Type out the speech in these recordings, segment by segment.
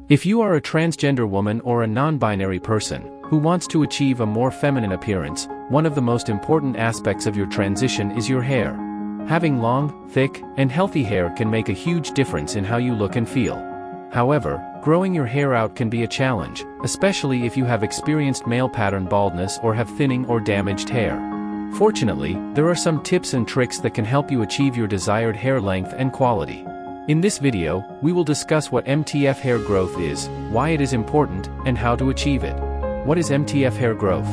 If you are a transgender woman or a non-binary person who wants to achieve a more feminine appearance, one of the most important aspects of your transition is your hair. Having long, thick, and healthy hair can make a huge difference in how you look and feel. However, growing your hair out can be a challenge, especially if you have experienced male pattern baldness or have thinning or damaged hair. Fortunately, there are some tips and tricks that can help you achieve your desired hair length and quality. In this video, we will discuss what MTF hair growth is, why it is important, and how to achieve it. What is MTF hair growth?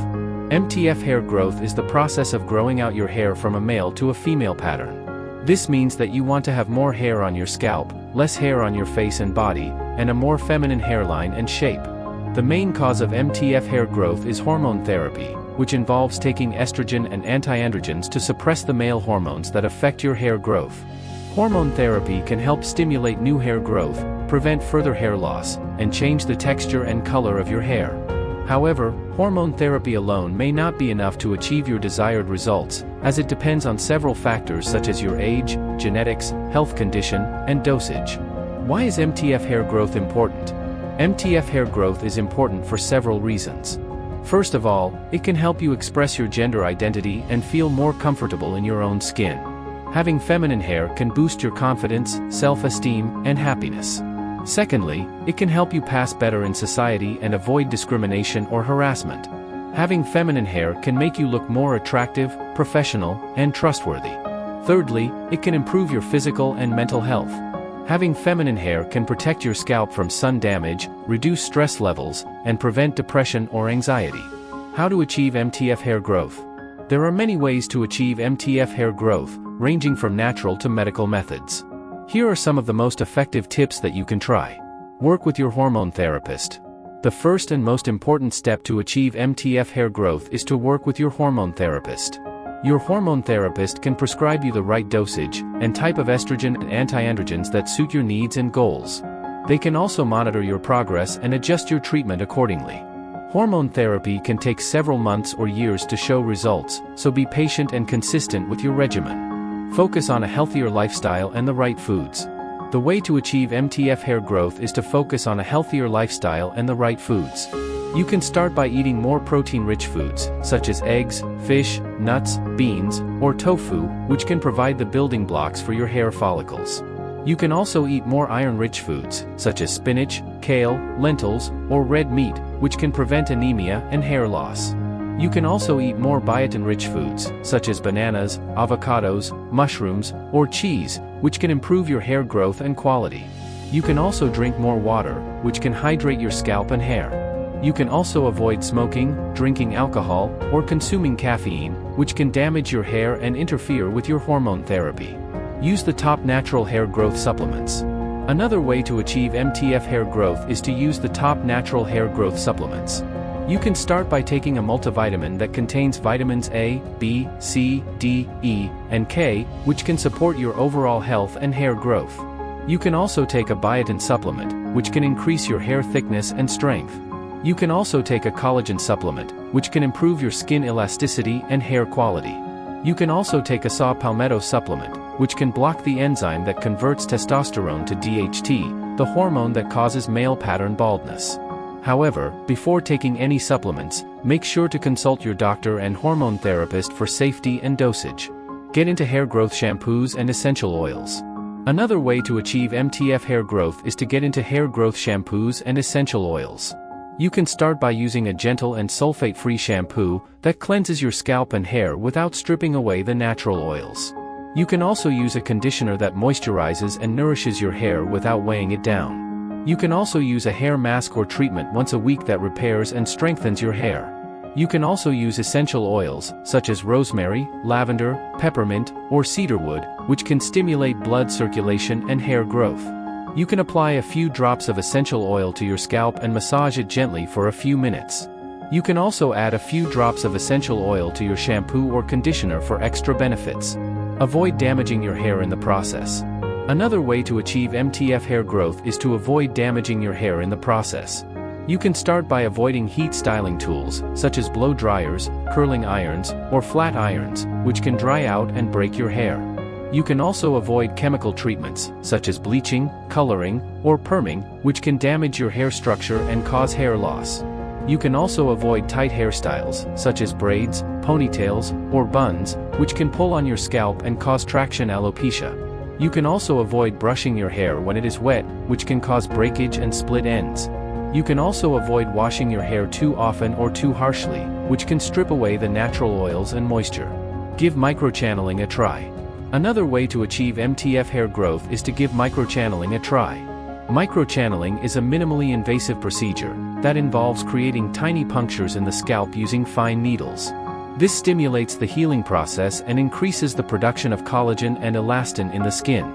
MTF hair growth is the process of growing out your hair from a male to a female pattern. This means that you want to have more hair on your scalp, less hair on your face and body, and a more feminine hairline and shape. The main cause of MTF hair growth is hormone therapy, which involves taking estrogen and anti-androgens to suppress the male hormones that affect your hair growth. Hormone therapy can help stimulate new hair growth, prevent further hair loss, and change the texture and color of your hair. However, hormone therapy alone may not be enough to achieve your desired results, as it depends on several factors such as your age, genetics, health condition, and dosage. Why is MTF hair growth important? MTF hair growth is important for several reasons. First of all, it can help you express your gender identity and feel more comfortable in your own skin. Having feminine hair can boost your confidence, self-esteem, and happiness. Secondly, it can help you pass better in society and avoid discrimination or harassment. Having feminine hair can make you look more attractive, professional, and trustworthy. Thirdly, it can improve your physical and mental health. Having feminine hair can protect your scalp from sun damage, reduce stress levels, and prevent depression or anxiety. How to achieve MTF hair growth? There are many ways to achieve MTF hair growth, ranging from natural to medical methods. Here are some of the most effective tips that you can try. Work with your hormone therapist. The first and most important step to achieve MTF hair growth is to work with your hormone therapist. Your hormone therapist can prescribe you the right dosage and type of estrogen and anti-androgens that suit your needs and goals. They can also monitor your progress and adjust your treatment accordingly. Hormone therapy can take several months or years to show results, so be patient and consistent with your regimen. Focus on a healthier lifestyle and the right foods. The way to achieve MTF hair growth is to focus on a healthier lifestyle and the right foods. You can start by eating more protein-rich foods, such as eggs, fish, nuts, beans, or tofu, which can provide the building blocks for your hair follicles. You can also eat more iron-rich foods, such as spinach, kale, lentils, or red meat, which can prevent anemia and hair loss. You can also eat more biotin-rich foods, such as bananas, avocados, mushrooms, or cheese, which can improve your hair growth and quality. You can also drink more water, which can hydrate your scalp and hair. You can also avoid smoking, drinking alcohol, or consuming caffeine, which can damage your hair and interfere with your hormone therapy. Use the top natural hair growth supplements. Another way to achieve MTF hair growth is to use the top natural hair growth supplements. You can start by taking a multivitamin that contains vitamins A, B, C, D, E, and K, which can support your overall health and hair growth. You can also take a biotin supplement, which can increase your hair thickness and strength. You can also take a collagen supplement, which can improve your skin elasticity and hair quality. You can also take a saw palmetto supplement, which can block the enzyme that converts testosterone to DHT, the hormone that causes male pattern baldness. However, before taking any supplements, make sure to consult your doctor and hormone therapist for safety and dosage. Get into hair growth shampoos and essential oils. Another way to achieve MTF hair growth is to get into hair growth shampoos and essential oils. You can start by using a gentle and sulfate-free shampoo that cleanses your scalp and hair without stripping away the natural oils. You can also use a conditioner that moisturizes and nourishes your hair without weighing it down. You can also use a hair mask or treatment once a week that repairs and strengthens your hair. You can also use essential oils, such as rosemary, lavender, peppermint, or cedarwood, which can stimulate blood circulation and hair growth. You can apply a few drops of essential oil to your scalp and massage it gently for a few minutes. You can also add a few drops of essential oil to your shampoo or conditioner for extra benefits. Avoid damaging your hair in the process. Another way to achieve MTF hair growth is to avoid damaging your hair in the process. You can start by avoiding heat styling tools, such as blow dryers, curling irons, or flat irons, which can dry out and break your hair. You can also avoid chemical treatments, such as bleaching, coloring, or perming, which can damage your hair structure and cause hair loss. You can also avoid tight hairstyles, such as braids, ponytails, or buns, which can pull on your scalp and cause traction alopecia. You can also avoid brushing your hair when it is wet, which can cause breakage and split ends. You can also avoid washing your hair too often or too harshly, which can strip away the natural oils and moisture. Give microchanneling a try. Another way to achieve MTF hair growth is to give microchanneling a try. Microchanneling is a minimally invasive procedure that involves creating tiny punctures in the scalp using fine needles. This stimulates the healing process and increases the production of collagen and elastin in the skin.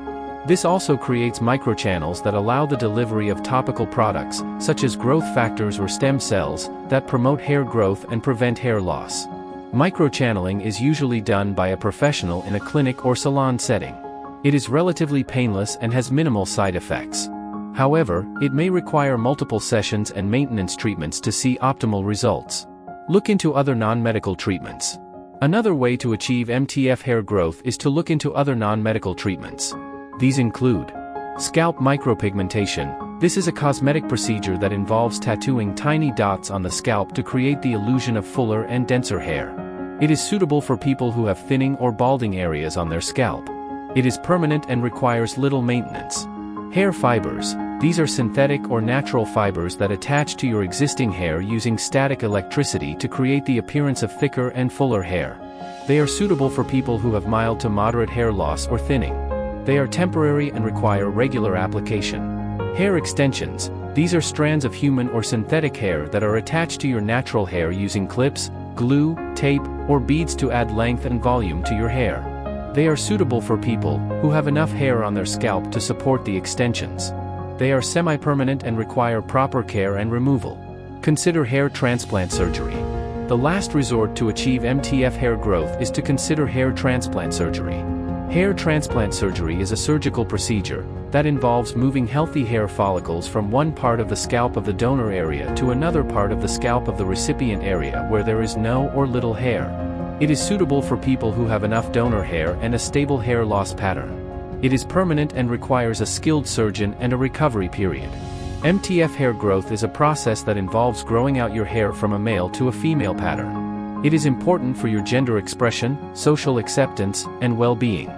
This also creates microchannels that allow the delivery of topical products, such as growth factors or stem cells, that promote hair growth and prevent hair loss. Microchanneling is usually done by a professional in a clinic or salon setting. It is relatively painless and has minimal side effects. However, it may require multiple sessions and maintenance treatments to see optimal results. Look into other non-medical treatments. Another way to achieve MTF hair growth is to look into other non-medical treatments. These include scalp micropigmentation. This is a cosmetic procedure that involves tattooing tiny dots on the scalp to create the illusion of fuller and denser hair. It is suitable for people who have thinning or balding areas on their scalp. It is permanent and requires little maintenance. Hair fibers. These are synthetic or natural fibers that attach to your existing hair using static electricity to create the appearance of thicker and fuller hair. They are suitable for people who have mild to moderate hair loss or thinning. They are temporary and require regular application. Hair extensions. These are strands of human or synthetic hair that are attached to your natural hair using clips, glue, tape, or beads to add length and volume to your hair. They are suitable for people who have enough hair on their scalp to support the extensions. They are semi-permanent and require proper care and removal. Consider hair transplant surgery. The last resort to achieve MTF hair growth is to consider hair transplant surgery. Hair transplant surgery is a surgical procedure that involves moving healthy hair follicles from one part of the scalp of the donor area to another part of the scalp of the recipient area where there is no or little hair. It is suitable for people who have enough donor hair and a stable hair loss pattern. It is permanent and requires a skilled surgeon and a recovery period. MTF hair growth is a process that involves growing out your hair from a male to a female pattern. It is important for your gender expression, social acceptance, and well-being.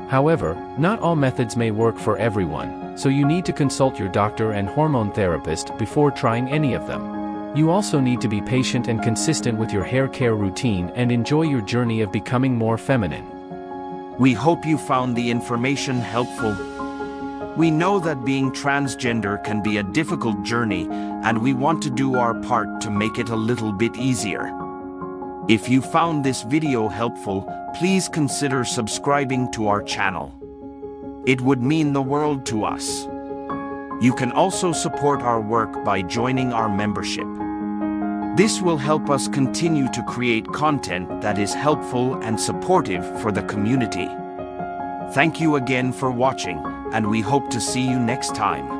However, not all methods may work for everyone, so you need to consult your doctor and hormone therapist before trying any of them. You also need to be patient and consistent with your hair care routine and enjoy your journey of becoming more feminine. We hope you found the information helpful. We know that being transgender can be a difficult journey, and we want to do our part to make it a little bit easier. If you found this video helpful, please consider subscribing to our channel. It would mean the world to us. You can also support our work by joining our membership. This will help us continue to create content that is helpful and supportive for the community. Thank you again for watching, and we hope to see you next time.